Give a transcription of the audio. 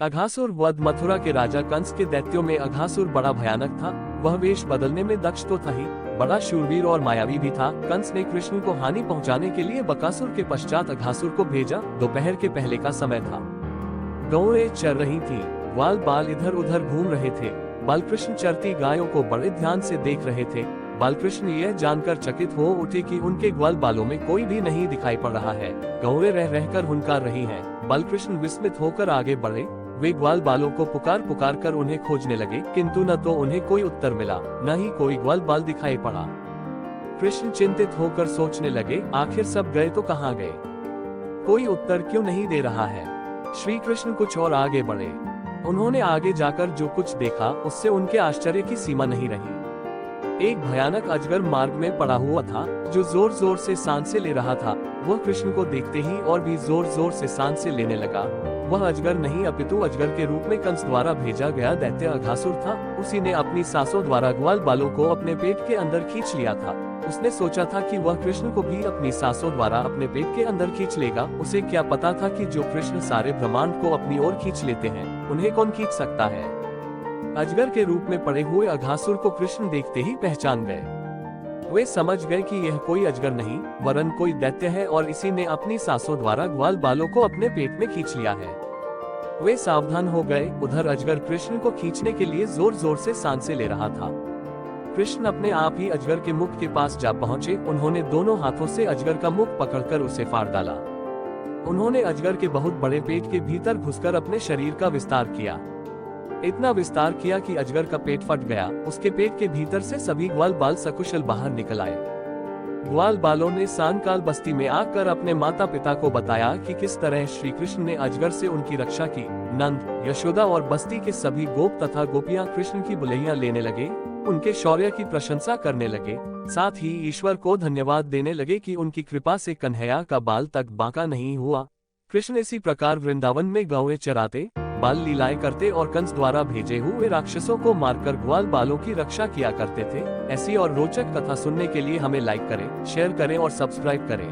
अघासुर वध। मथुरा के राजा कंस के दैत्यों में अघासुर बड़ा भयानक था। वह वेश बदलने में दक्ष तो था ही, बड़ा शूरवीर और मायावी भी था। कंस ने कृष्ण को हानि पहुंचाने के लिए बकासुर के पश्चात अघासुर को भेजा। दोपहर के पहले का समय था। गौएं चर रही थी, ग्वाल बाल इधर उधर घूम रहे थे। बालकृष्ण चरती गायों को बड़े ध्यान से देख रहे थे। बालकृष्ण यह जानकर चकित हो उठे कि उनके ग्वाल बालों में कोई भी नहीं दिखाई पड़ रहा है। गौएं रह रहकर हुनकार रही हैं। बालकृष्ण विस्मित होकर आगे बढ़े। वे ग्वाल बालों को पुकार पुकार कर उन्हें खोजने लगे, किंतु न तो उन्हें कोई उत्तर मिला, न ही कोई ग्वाल बाल दिखाई पड़ा। कृष्ण चिंतित होकर सोचने लगे, आखिर सब गए तो कहाँ गए? कोई उत्तर क्यों नहीं दे रहा है? श्री कृष्ण कुछ और आगे बढ़े। उन्होंने आगे जाकर जो कुछ देखा उससे उनके आश्चर्य की सीमा नहीं रही। एक भयानक अजगर मार्ग में पड़ा हुआ था, जो जोर जोर से सांसें ले रहा था। वह कृष्ण को देखते ही और भी जोर जोर से सांसें लेने लगा। वह अजगर नहीं अपितु अजगर के रूप में कंस द्वारा भेजा गया दैत्य अघासुर था। उसी ने अपनी सांसों द्वारा ग्वाल बालों को अपने पेट के अंदर खींच लिया था। उसने सोचा था कि वह कृष्ण को भी अपनी सांसों द्वारा अपने पेट के अंदर खींच लेगा। उसे क्या पता था कि जो कृष्ण सारे ब्रह्मांड को अपनी ओर खींच लेते हैं, उन्हें कौन खींच सकता है। अजगर के रूप में पड़े हुए अघासुर को कृष्ण देखते ही पहचान गए। वे समझ गए कि यह कोई अजगर नहीं वरन कोई दैत्य है और इसी ने अपनी सांसों द्वारा ग्वाल बालों को अपने पेट में खींच लिया है। वे सावधान हो गए। उधर अजगर कृष्ण को खींचने के लिए जोर जोर से सांसें ले रहा था। कृष्ण अपने आप ही अजगर के मुख के पास जा पहुंचे। उन्होंने दोनों हाथों से अजगर का मुख पकड़कर उसे फाड़ डाला। उन्होंने अजगर के बहुत बड़े पेट के भीतर घुसकर अपने शरीर का विस्तार किया। इतना विस्तार किया कि अजगर का पेट फट गया। उसके पेट के भीतर से सभी ग्वाल बाल सकुशल बाहर निकल आए। ग्वाल बालों ने सायंकाल बस्ती में आकर अपने माता पिता को बताया कि किस तरह श्री कृष्ण ने अजगर से उनकी रक्षा की। नंद, यशोदा और बस्ती के सभी गोप तथा गोपियां कृष्ण की बुलैया लेने लगे, उनके शौर्य की प्रशंसा करने लगे। साथ ही ईश्वर को धन्यवाद देने लगे कि उनकी कृपा से कन्हैया का बाल तक बांका नहीं हुआ। कृष्ण इसी प्रकार वृंदावन में गौएं चराते, बाल लीलाएं करते और कंस द्वारा भेजे हुए राक्षसों को मारकर ग्वाल बालों की रक्षा किया करते थे। ऐसी और रोचक कथा सुनने के लिए हमें लाइक करें, शेयर करें और सब्सक्राइब करें।